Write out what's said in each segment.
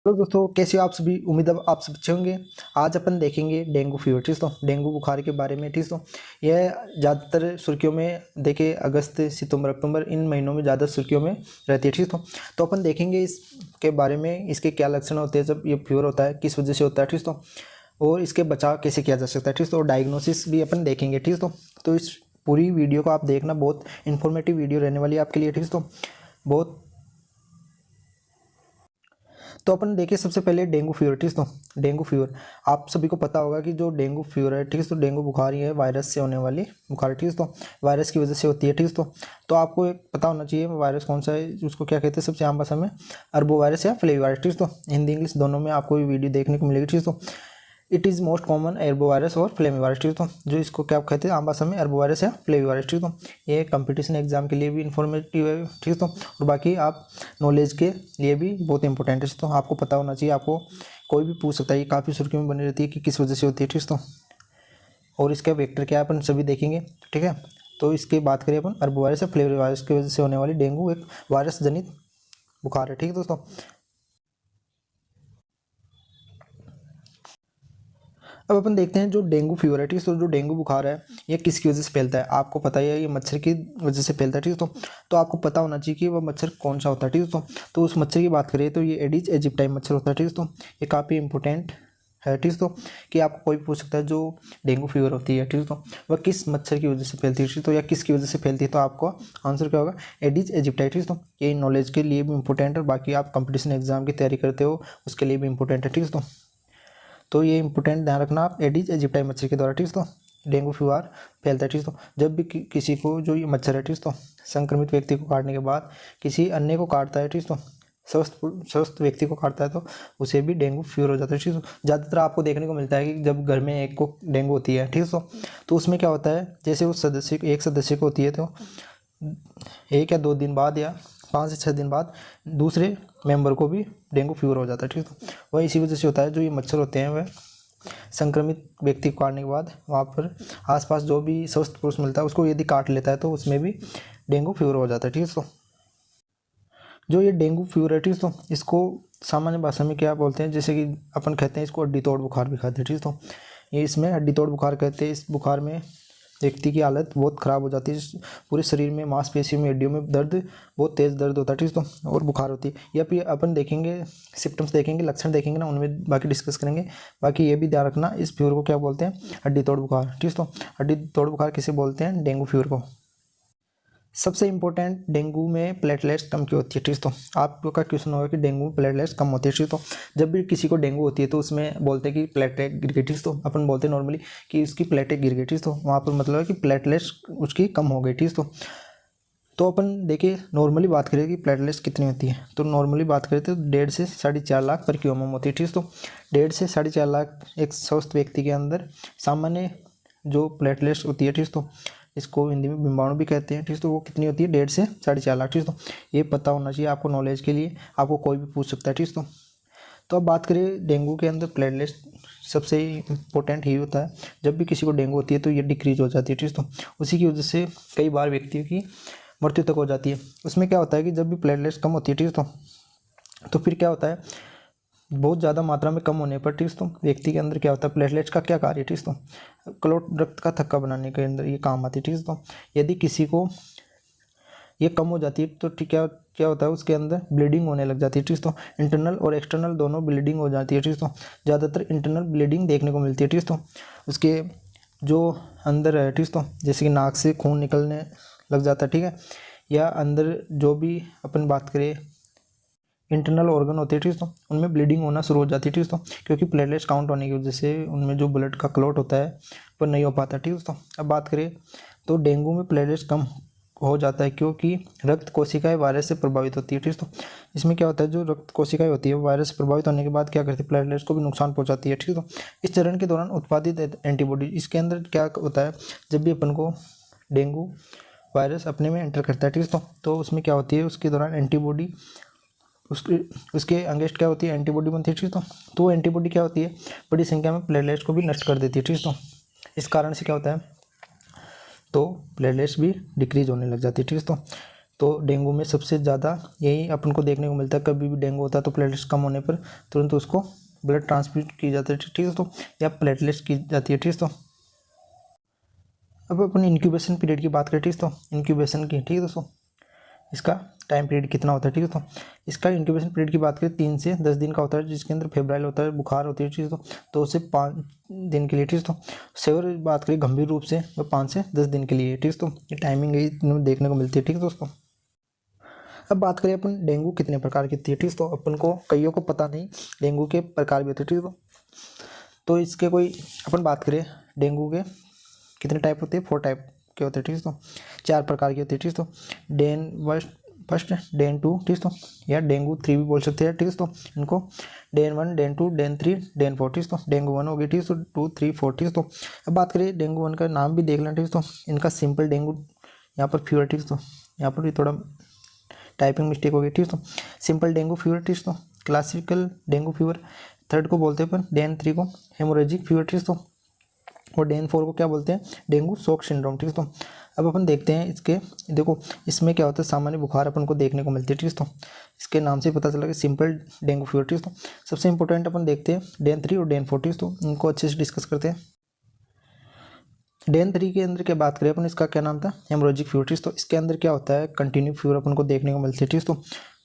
तो दोस्तों कैसे हो आप सभी। उम्मीद है आप सब अच्छे होंगे। आज अपन देखेंगे डेंगू फीवर। ठीक तो डेंगू बुखार के बारे में। ठीक तो यह ज़्यादातर सुर्खियों में देखे अगस्त सितंबर अक्टूबर इन महीनों में ज़्यादा सुर्खियों में रहती है। ठीक तो अपन देखेंगे इसके बारे में, इसके क्या लक्षण होते हैं जब ये फीवर होता है, किस वजह से होता है। ठीक तो और इसके बचाव कैसे किया जा सकता है। ठीक तो डायग्नोसिस भी अपन देखेंगे। ठीक तो इस पूरी वीडियो को आप देखना, बहुत इन्फॉर्मेटिव वीडियो रहने वाली है आपके लिए। ठीक तो अपन देखिए सबसे पहले डेंगू फीवर। ठीक तो डेंगू फीवर आप सभी को पता होगा कि जो डेंगू फीवर है, ठीक तो डेंगू बुखार ही है, वायरस से होने वाली बुखार। ठीक तो वायरस की वजह से होती है। ठीक तो आपको एक पता होना चाहिए वायरस कौन सा है, उसको क्या कहते हैं सबसे आम भाषा में, अरबो वायरस या फ्लेवी वायरस। ठीक तो हिंदी इंग्लिश दोनों में आपको ये वीडियो देखने को मिलेगी। ठीक तो it is most common arbovirus और फ्लेमी वायरस। ठीक तो जो इसको क्या कहते हैं आम भाषा में, एर्बो वायरस या फ्लेवी वायरस। ठीक तो ये कंपटीशन एग्जाम के लिए भी इंफॉर्मेटिव है। ठीक तो और बाकी आप नॉलेज के लिए भी बहुत इंपॉर्टेंट है। तो आपको पता होना चाहिए, आपको कोई भी पूछ सकता है। ये काफ़ी सुर्खियों में बनी रहती है कि किस वजह से होती है। ठीक तो और इसका वेक्टर क्या है अपन सभी देखेंगे। ठीक है, तो इसकी बात करें अपन अरबो वायरस या फ्लेवी वायरस की वजह से होने वाली डेंगू एक वायरस जनित बुखार है। ठीक है दोस्तों, अब अपन देखते हैं जो डेंगू फीवर है। ठीक तो जो डेंगू बुखार है ये किसकी वजह से फैलता है। आपको पता ही है ये मच्छर की वजह से फैलता है। ठीक तो आपको पता होना चाहिए कि वह मच्छर कौन सा होता है। ठीक तो उस मच्छर की बात करें तो ये एडिस एजिप्टाई मच्छर होता है। ठीक तो ये काफ़ी इंपॉर्टेंट है। ठीक तो कि आपको कोई भी पूछ सकता है जो डेंगू फीवर होती है। ठीक तो वह किस मच्छर की वजह से फैलती है। ठीक तो या किसकी वजह से फैलती है, तो आपको आंसर क्या होगा, एडिस एजिप्टाई। ठीक तो ये नॉलेज के लिए भी इंपॉर्टेंट है, बाकी आप कंपटीशन एग्जाम की तैयारी करते हो उसके लिए भी इंपॉर्टेंट है। ठीक तो ये इंपॉर्टेंट ध्यान रखना आप एडिस एजिप्टाई मच्छर के द्वारा। ठीक तो डेंगू फीवर फैलता है। ठीक तो जब भी किसी को जो ये मच्छर है, ठीक तो संक्रमित व्यक्ति को काटने के बाद किसी अन्य को काटता है, ठीक तो स्वस्थ व्यक्ति को काटता है तो उसे भी डेंगू फीवर हो जाता है। ठीक तो ज़्यादातर आपको देखने को मिलता है कि जब घर में एक को डेंगू होती है, ठीक तो उसमें क्या होता है, जैसे उस सदस्य एक सदस्य को होती है तो 1 या 2 दिन बाद या 5 से 6 दिन बाद दूसरे मेंबर को भी डेंगू फीवर हो जाता है। ठीक तो वह इसी वजह से होता है, जो ये मच्छर होते हैं वह संक्रमित व्यक्ति को काटने के बाद वहाँ पर आसपास जो भी स्वस्थ पुरुष मिलता है उसको यदि काट लेता है तो उसमें भी डेंगू फीवर हो जाता है। ठीक तो जो ये डेंगू फीवर है, ठीक तो इसको सामान्य भाषा में क्या बोलते हैं, जैसे कि अपन कहते हैं इसको हड्डी तोड़ बुखार भी कहते हैं। ठीक तो ये इसमें हड्डी तोड़ बुखार कहते हैं। इस बुखार में व्यक्ति की हालत बहुत ख़राब हो जाती है, पूरे शरीर में मांसपेशियों में हड्डियों में दर्द, बहुत तेज़ दर्द होता है। ठीक तो और बुखार होती है। या फिर अपन देखेंगे सिम्टम्स देखेंगे, लक्षण देखेंगे ना, उनमें बाकी डिस्कस करेंगे। बाकी ये भी ध्यान रखना इस फीवर को क्या बोलते हैं, हड्डी तोड़ बुखार। ठीक तो हड्डी तोड़ बुखार किसे बोलते हैं, डेंगू फीवर को। सबसे इंपॉर्टेंट, डेंगू में प्लेटलेट्स कम क्यों होती है। ठीक तो आपका क्वेश्चन होगा कि डेंगू में प्लेटलेट्स कम होती है। ठीक तो जब भी किसी को डेंगू होती है तो उसमें बोलते हैं कि प्लेटलेट गिर गई। ठीक तो अपन बोलते हैं नॉर्मली कि उसकी प्लेटें गिर गई। ठीक तो वहाँ पर मतलब है कि प्लेटलेट्स उसकी कम हो गई। ठीक तो अपन देखिए नॉर्मली बात करें कि प्लेटलेट्स कितनी होती है, तो नॉर्मली बात करें तो 1.5 से 4.5 लाख पर क्यूएमएम होती है। ठीक तो 1.5 से 4.5 लाख एक स्वस्थ व्यक्ति के अंदर सामान्य जो प्लेटलेट्स होती है, ठीक तो इसको हिंदी में बिंबाणु भी कहते हैं। ठीक तो वो कितनी होती है, 1.5 से 4.5 लाख। ठीक तो ये पता होना चाहिए आपको नॉलेज के लिए, आपको कोई भी पूछ सकता है। ठीक तो अब बात करें डेंगू के अंदर प्लेटलेट्स सबसे इम्पोर्टेंट ही होता है। जब भी किसी को डेंगू होती है तो ये डिक्रीज हो जाती है। ठीक तो उसी की वजह से कई बार व्यक्तियों की मृत्यु तक हो जाती है। उसमें क्या होता है कि जब भी प्लेटलेट्स कम होती है, ठीक तो फिर क्या होता है, बहुत ज़्यादा मात्रा में कम होने पर, ठीक तो व्यक्ति के अंदर क्या होता है, प्लेटलेट्स का क्या कार्य है, ठीक तो क्लॉट रक्त का थक्का बनाने के अंदर ये काम आती है। ठीक तो यदि किसी को ये कम हो जाती है तो ठीक क्या क्या होता है, उसके अंदर ब्लीडिंग होने लग जाती है। ठीक तो इंटरनल और एक्सटर्नल दोनों ब्लीडिंग हो जाती है। ठीक तो ज़्यादातर इंटरनल ब्लीडिंग देखने को मिलती है। ठीक तो उसके जो अंदर है, ठीक तो जैसे कि नाक से खून निकलने लग जाता है, ठीक है, या अंदर जो भी अपन बात करें इंटरनल ऑर्गन होते हैं, ठीक तो उनमें ब्लीडिंग होना शुरू हो जाती है। ठीक तो क्योंकि प्लेटलेट्स काउंट होने की वजह से उनमें जो ब्लड का क्लॉट होता है वो नहीं हो पाता। ठीक तो अब बात करें तो डेंगू में प्लेटलेट्स कम हो जाता है क्योंकि रक्त कोशिकाएं वायरस से प्रभावित होती है। ठीक तो इसमें क्या होता है, जो रक्त कोशिकाएं होती है वायरस से प्रभावित होने के बाद क्या करती है, प्लेटलेट्स को भी नुकसान पहुंचाती है। ठीक तो इस चरण के दौरान उत्पादित एंटीबॉडी, इसके अंदर क्या होता है, जब भी अपन को डेंगू वायरस अपने में एंटर करता है, ठीक तो उसमें क्या होती है, उसके दौरान एंटीबॉडी उसके अगेंस्ट क्या होती है, एंटीबॉडी बनती है। ठीक तो वो एंटीबॉडी क्या होती है, बड़ी संख्या में प्लेटलेट्स को भी नष्ट कर देती है। ठीक तो इस कारण से क्या होता है, तो प्लेटलेट्स भी डिक्रीज होने लग जाती है। ठीक तो तो डेंगू में सबसे ज़्यादा यही अपन को देखने को मिलता है। कभी भी डेंगू होता है तो प्लेटलेट्स कम होने पर तुरंत उसको ब्लड ट्रांसफ्यूज की जाती है, ठीक है दोस्तों, या प्लेटलेट्स की जाती है, ठीक है दोस्तों। अब अपन इंक्यूबेशन पीरियड की बात करें, ठीक है दोस्तों, इंक्यूबेशन की, ठीक है दोस्तों, इसका टाइम पीरियड कितना होता है, ठीक है दोस्तों। इसका इंक्यूबेशन पीरियड की बात करें 3 से 10 दिन का होता है, जिसके अंदर फेब्राइल होता है, बुखार होती है, ठीक है दोस्तों, 2 से 5 दिन के लिए, ठीक है दोस्तों। सेवर बात करें गंभीर रूप से वह 5 से 10 दिन के लिए, ठीक है दोस्तों। ये टाइमिंग है देखने को मिलती है, ठीक है दोस्तों। अब बात करें अपन डेंगू कितने प्रकार की होती है, ठीक है दोस्तों। अपन को कईयों को पता नहीं डेंगू के प्रकार भी होते हैं, ठीक है। तो इसके कोई अपन बात करें डेंगू के कितने टाइप होते हैं, 4 टाइप के होते हैं, ठीक है दोस्तों। 4 प्रकार के होते हैं, ठीक है दोस्तों। डेन फर्स्ट, डेन 2, ठीक है दोस्तों, या डेंगू 3 भी बोल सकते हैं, ठीक है दोस्तों इनको। डेन 1, डेन 2, डेन 3, डेन 4, ठीक है दोस्तों। डेंगू 1 हो गई, ठीक है दोस्तों, 2, 3, 4, ठीक है दोस्तों। अब बात करें डेंगू 1 का नाम भी देख लें, ठीक है दोस्तों। इनका सिंपल डेंगू यहाँ पर फीवर, ठीक है दोस्तों, यहाँ पर भी थोड़ा टाइपिंग मिस्टेक हो गई, ठीक है। सिंपल डेंगू फीवर, ठीक है। क्लासिकल डेंगू फीवर, थर्ड को बोलते हैं अपन, डेन 3 को हेमोरेजिक फीवर, ठीक है। और डेन 4 को क्या बोलते हैं, डेंगू शॉक सिंड्रोम, ठीक है। अब अपन देखते हैं इसके, देखो इसमें क्या होता है, सामान्य बुखार अपन को देखने को मिलती है, ठीक है। इसके नाम से पता चला कि सिंपल डेंगू फीवर, ठीक है। सबसे इंपॉर्टेंट अपन देखते हैं डेन 3 और डेन 4, ठीक है। इनको अच्छे से डिस्कस करते हैं। डेन 3 के अंदर क्या बात करें अपन, इसका क्या नाम था, हेमोरेजिक फीवर, ठीक है। इसके अंदर क्या होता है, कंटिन्यू फीवर अपन को देखने को मिलती है, ठीक है।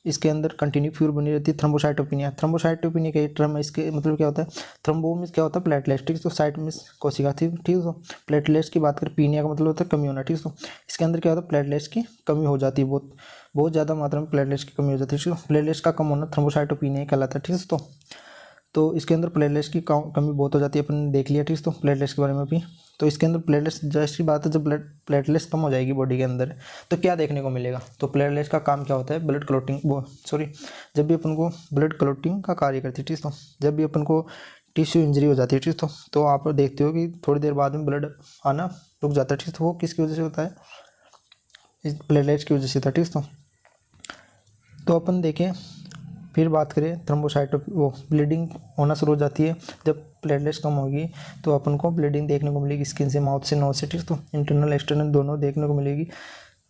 इसके अंदर कंटिन्यू फीवर बनी रहती है। थ्रोम्बोसाइटोपिनिया, थ्रोम्बोसाइटोपिनिया का एक टर्म है, इसके मतलब क्या होता है, थ्रोम्बो मींस क्या होता है, प्लेटलेट्स, ठीक है। तो साइट मींस कोशिका थी, ठीक है। प्लेटलेट्स की बात करें, पीनिया का मतलब होता है कमी होना, ठीक है। इसके अंदर क्या होता है, प्लेटलेट्स की कमी हो जाती है, बहुत बहुत ज़्यादा मात्रा में प्लेटलेट्स की कमी हो जाती है। प्लेटलेट्स का कम होना थ्रोम्बोसाइटोपिनिया कहलाता है, ठीक है। तो इसके अंदर प्लेटलेट्स की कमी बहुत हो जाती है, अपन ने देख लिया, ठीक है। तो प्लेटलेट्स के बारे में भी, तो इसके अंदर प्लेटलेट्स जैसी बात है, जब प्लेटलेट्स कम हो जाएगी बॉडी के अंदर तो क्या देखने को मिलेगा, तो प्लेटलेट्स का काम क्या होता है, ब्लड क्लोटिंग, जब भी अपन को ब्लड क्लोटिंग का कार्य करती है, ठीक है। जब भी अपन को टिश्यू इंजरी हो जाती है, ठीक है, तो आप देखते हो कि थोड़ी देर बाद में ब्लड आना रुक जाता है, ठीक है। तो वो किसकी वजह से होता है, इस प्लेटलेट्स की वजह से होता है, ठीक है। तो अपन देखें, फिर बात करें ब्लीडिंग होना शुरू हो जाती है जब प्लेटलेट्स कम होगी, तो अपन को ब्लीडिंग देखने को मिलेगी स्किन से, माउथ से, नोज से, ठीक है। तो इंटरनल एक्सटर्नल दोनों देखने को मिलेगी,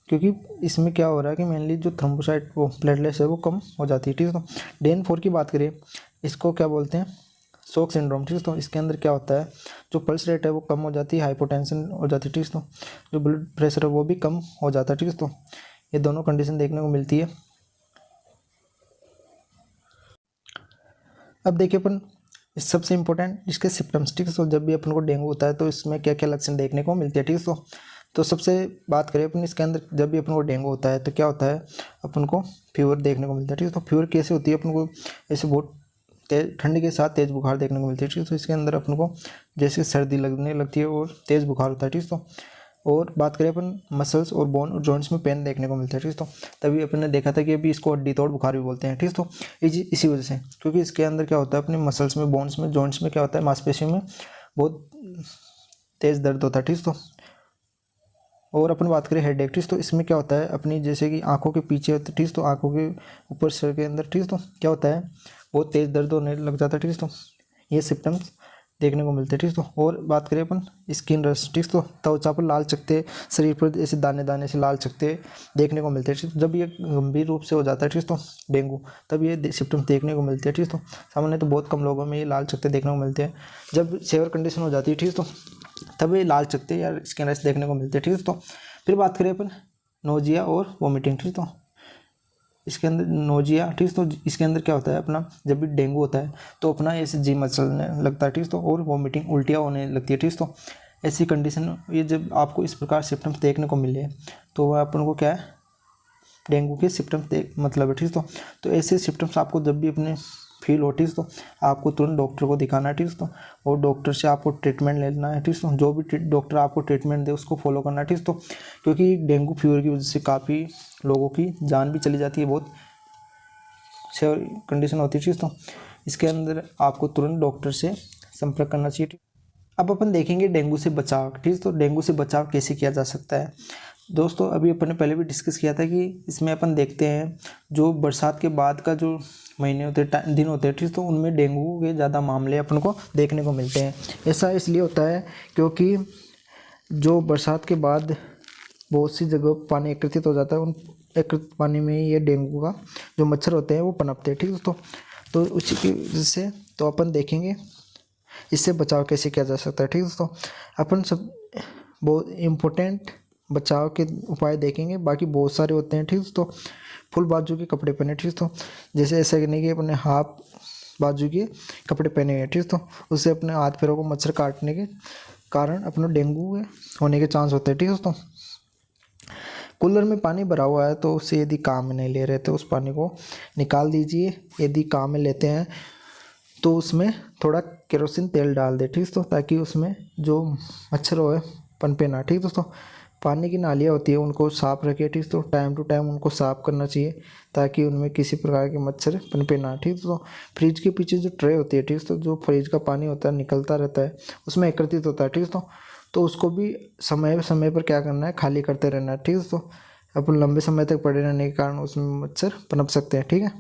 क्योंकि इसमें क्या हो रहा है कि मेनली जो प्लेटलेट्स है वो कम हो जाती है, ठीक है। तो डेन 4 की बात करें, इसको क्या बोलते हैं, शॉक सिंड्रोम, ठीक है। तो इसके अंदर क्या होता है, जो पल्स रेट है वो कम हो जाती है, हाइपोटेंशन हो जाती है, ठीक है। तो जो ब्लड प्रेशर है वो भी कम हो जाता है, ठीक है। तो ये दोनों कंडीशन देखने को मिलती है। अब देखिए अपन सबसे इंपॉर्टेंट इसके सिम्टम्स, ठीक है। तो जब भी अपन को डेंगू होता है तो इसमें क्या क्या लक्षण देखने को मिलते हैं, ठीक है। तो सबसे बात करें अपन इसके अंदर, जब भी अपन को डेंगू होता है तो क्या होता है, अपन को फीवर देखने को मिलता है, ठीक है। तो फीवर कैसे होती है, अपन को ऐसे बहुत तेज ठंडी के साथ तेज़ बुखार देखने को मिलती है, ठीक है। तो इसके अंदर अपन को जैसे सर्दी लगने लगती है और तेज़ बुखार होता है, ठीक है। तो और बात करें अपन मसल्स और बोन और जॉइंट्स में पेन देखने को मिलता है, ठीक है। तो तभी अपन ने देखा था कि अभी इसको हड्डी तोड़ बुखार भी बोलते हैं, ठीक है। तो इसी वजह से, क्योंकि इसके अंदर क्या होता है, अपने मसल्स में, बोन्स में, जॉइंट्स में क्या होता है, मांसपेशियों में बहुत तेज़ दर्द होता है, ठीक है। तो और अपन बात करें हेड एक, ठीक है। तो इसमें क्या होता है, अपनी जैसे कि आंखों के पीछे होते, ठीक है। तो आंखों के ऊपर सिर के अंदर, ठीक है। तो क्या होता है, बहुत तेज़ दर्द होने लग जाता है, ठीक है। तो ये सिम्टम्स देखने को मिलते हैं, ठीक है। तो और बात करें अपन स्किन रश, ठीक है। तो त्वचा पर लाल चकत्ते, शरीर पर ऐसे दाने दाने से लाल चकत्ते देखने को मिलते हैं, ठीक है। जब ये गंभीर रूप से हो जाता है, ठीक है, तो डेंगू, तब ये सिम्टम्स देखने को मिलते हैं, ठीक है। तो सामान्य तो बहुत कम लोगों में ये लाल चकत्ते देखने को मिलते हैं। जब सीवियर कंडीशन हो जाती है, ठीक है, तो तब ये लाल चकत्ते या स्किन रश देखने को मिलते हैं, ठीक है। तो फिर बात करें अपन नोजिया और वोमिटिंग, ठीक है। तो इसके अंदर नोजिया, ठीक है। तो इसके अंदर क्या होता है, अपना जब भी डेंगू होता है तो अपना ऐसे जी मचलने लगता है, ठीक है। तो और वोमिटिंग, उल्टियाँ होने लगती है, ठीक है। तो ऐसी कंडीशन, ये जब आपको इस प्रकार सिम्टम्स देखने को मिले तो वह अपन को क्या है, डेंगू के सिम्टम्स मतलब है, ठीक है। तो ऐसे सिम्टम्स आपको जब भी अपने फील हो, ठीक है, तो आपको तुरंत डॉक्टर को दिखाना है, ठीक है। तो और डॉक्टर से आपको ट्रीटमेंट लेना है, ठीक है। तो जो भी डॉक्टर आपको ट्रीटमेंट दे उसको फॉलो करना है, ठीक है। तो क्योंकि डेंगू फीवर की वजह से काफ़ी लोगों की जान भी चली जाती है, बहुत सीवियर कंडीशन होती है, ठीक है। तो इसके अंदर आपको तुरंत डॉक्टर से संपर्क करना चाहिए। अब अपन देखेंगे डेंगू से बचाव, ठीक है। तो डेंगू से बचाव कैसे किया जा सकता है दोस्तों, अभी अपन ने पहले भी डिस्कस किया था कि इसमें अपन देखते हैं जो बरसात के बाद का जो महीने होते हैं, दिन होते हैं, ठीक है। तो उनमें डेंगू के ज़्यादा मामले अपन को देखने को मिलते हैं। ऐसा इसलिए होता है क्योंकि जो बरसात के बाद बहुत सी जगह पानी एकत्रित हो जाता है, उन एकत्रित पानी में ये डेंगू का जो मच्छर होते हैं वो पनपते हैं, ठीक है दोस्तों। तो उसी की वजह से तो अपन देखेंगे इससे बचाव कैसे किया जा सकता है, ठीक है दोस्तों। अपन सब बहुत इम्पोर्टेंट बचाव के उपाय देखेंगे, बाकी बहुत सारे होते हैं, ठीक है दोस्तों। फुल बाजू के कपड़े पहने, ठीक है दोस्तों। जैसे ऐसा नहीं कि अपने हाफ बाजू के कपड़े पहने हैं, ठीक है दोस्तों। उससे अपने हाथ पैरों को मच्छर काटने के कारण अपना डेंगू होने के चांस होते हैं, ठीक है दोस्तों। कूलर में पानी भरा हुआ है तो उसे यदि काम में नहीं ले रहे तो उस पानी को निकाल दीजिए। यदि काम में लेते हैं तो उसमें थोड़ा केरोसिन तेल डाल दे, ठीक है दोस्तों, ताकि उसमें जो मच्छर हो पनपे ना, ठीक है दोस्तों। पानी की नालियाँ होती है उनको साफ़ रखिए, ठीक है दोस्तों। टाइम टू टाइम उनको साफ़ करना चाहिए ताकि उनमें किसी प्रकार के मच्छर पनपे ना, ठीक है दोस्तों। फ्रिज के पीछे जो ट्रे होती है, ठीक है दोस्तों, जो फ्रिज का पानी होता है निकलता रहता है उसमें एकत्रित होता है, ठीक है दोस्तों। तो उसको भी समय समय पर क्या करना है, खाली करते रहना है, ठीक है दोस्तों। अपन लंबे समय तक पड़े रहने के कारण उसमें मच्छर पनप सकते हैं, ठीक है।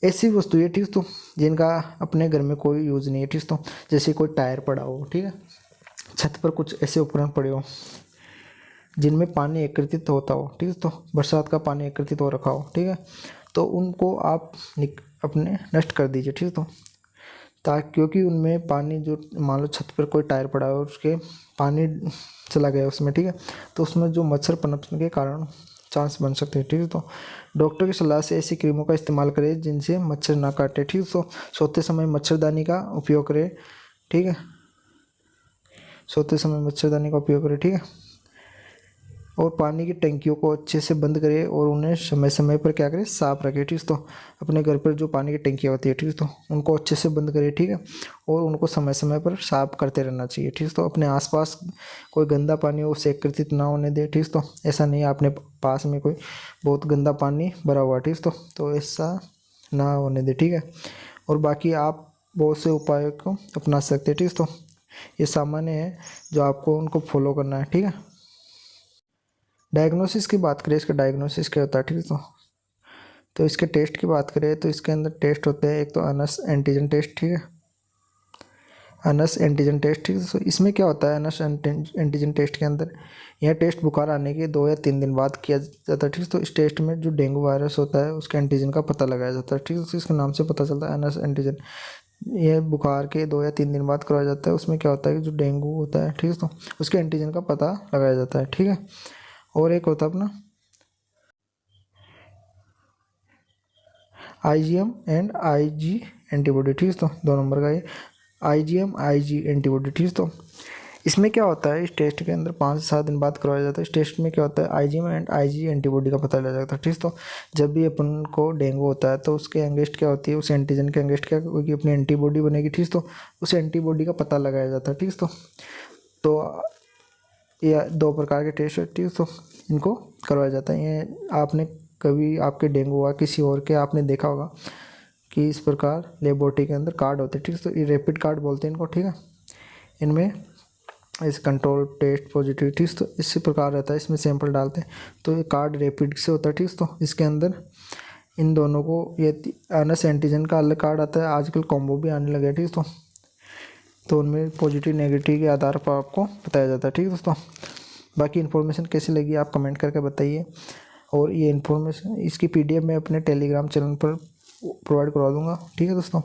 ऐसी वस्तु है, ठीक है दोस्तों, जिनका अपने घर में कोई यूज़ नहीं है, ठीक है दोस्तों। जैसे कोई टायर पड़ा हो, ठीक है, छत पर कुछ ऐसे उपकरण पड़े हो जिनमें पानी एकत्रित होता हो, ठीक है दोस्तों, बरसात का पानी एकत्रित हो रखा हो, ठीक है, तो उनको आप अपने नष्ट कर दीजिए, ठीक है दोस्तों। ताकि क्योंकि उनमें पानी जो मान लो छत पर कोई टायर पड़ा है और उसके पानी चला गया उसमें, ठीक है, तो उसमें जो मच्छर पनपने के कारण चांस बन सकते हैं, ठीक है। तो डॉक्टर की सलाह से ऐसी क्रीमों का इस्तेमाल करें जिनसे मच्छर ना काटे, ठीक है। तो सोते समय मच्छरदानी का उपयोग करें, ठीक है, सोते समय मच्छरदानी का उपयोग करें, ठीक है। और पानी की टंकियों को अच्छे से बंद करें और उन्हें समय समय पर क्या करें, साफ़ रखें, ठीक है। तो अपने घर पर जो पानी की टंकियाँ होती है, ठीक है, तो उनको अच्छे से बंद करें, ठीक है, और उनको समय समय पर साफ़ करते रहना चाहिए, ठीक है। तो अपने आसपास कोई गंदा पानी हो उसे एकत्रित ना होने दे, ठीक है। तो ऐसा नहीं है आपने पास में कोई बहुत गंदा पानी भरा हुआ, ठीक है, तो ऐसा ना होने दे, ठीक है। और बाकी आप बहुत से उपायों को अपना सकते हैं, ठीक है। तो ये सामान्य है जो आपको उनको फॉलो करना है, ठीक है। डायग्नोसिस की बात करें, इसका डायग्नोसिस क्या होता है, ठीक है। तो इसके टेस्ट की बात करें तो इसके अंदर टेस्ट होते हैं, एक तो अनस एंटीजन टेस्ट, ठीक है, अनस एंटीजन टेस्ट, ठीक है। तो इसमें क्या होता है अनस एंटीजन टेस्ट के अंदर, यह टेस्ट बुखार आने के 2 या 3 दिन बाद किया जाता है, ठीक है। तो इस टेस्ट में जो डेंगू वायरस होता है उसके एंटीजन का पता लगाया जाता है, ठीक है। तो इसके नाम से पता चलता है अनस एंटीजन। यह बुखार के 2 या 3 दिन बाद करवाया जाता है। उसमें क्या होता है कि जो डेंगू होता है, ठीक है, तो उसके एंटीजन का पता लगाया जाता है, ठीक है। और एक होता है अपना IgM एंड IG एंटीबॉडी, ठीक है। तो 2 नंबर का ये IgM IG एंटीबॉडी, ठीक है। तो इसमें क्या होता है, इस टेस्ट के अंदर 5 से 7 दिन बाद करवाया जाता है। इस टेस्ट में क्या होता है, IgM एंड IG एंटीबॉडी का पता लगाया जाता है, ठीक है। तो जब भी अपन को डेंगू होता है तो उसके अगेंस्ट क्या होती है, उस एंटीजन के अगेंस्ट क्या होगी, अपनी एंटीबॉडी बनेगी, ठीक है। तो उस एंटीबॉडी का पता लगाया जाता है, ठीक है। तो ये 2 प्रकार के टेस्ट है, ठीक है। तो इनको करवाया जाता है। ये आपने कभी आपके डेंगू हुआ किसी और के आपने देखा होगा कि इस प्रकार लेबोरेटरी के अंदर कार्ड होते हैं, ठीक है। तो ये रैपिड कार्ड बोलते हैं इनको, ठीक है। इनमें इस कंट्रोल टेस्ट पॉजिटिव, ठीक है, तो इसी प्रकार रहता है, इसमें सैंपल डालते हैं तो ये कार्ड रैपिड से होता है, ठीक है। तो इसके अंदर इन दोनों को ये अनस एंटीजन का अलग कार्ड आता है, आजकल कॉम्बो भी आने लगे, ठीक है। तो उनमें पॉजिटिव नेगेटिव के आधार पर आपको बताया जाता है, ठीक है दोस्तों। बाकी इन्फॉर्मेशन कैसी लगी आप कमेंट करके बताइए। और ये इन्फॉर्मेशन इसकी PDF मैं अपने टेलीग्राम चैनल पर प्रोवाइड करवा दूँगा, ठीक है दोस्तों।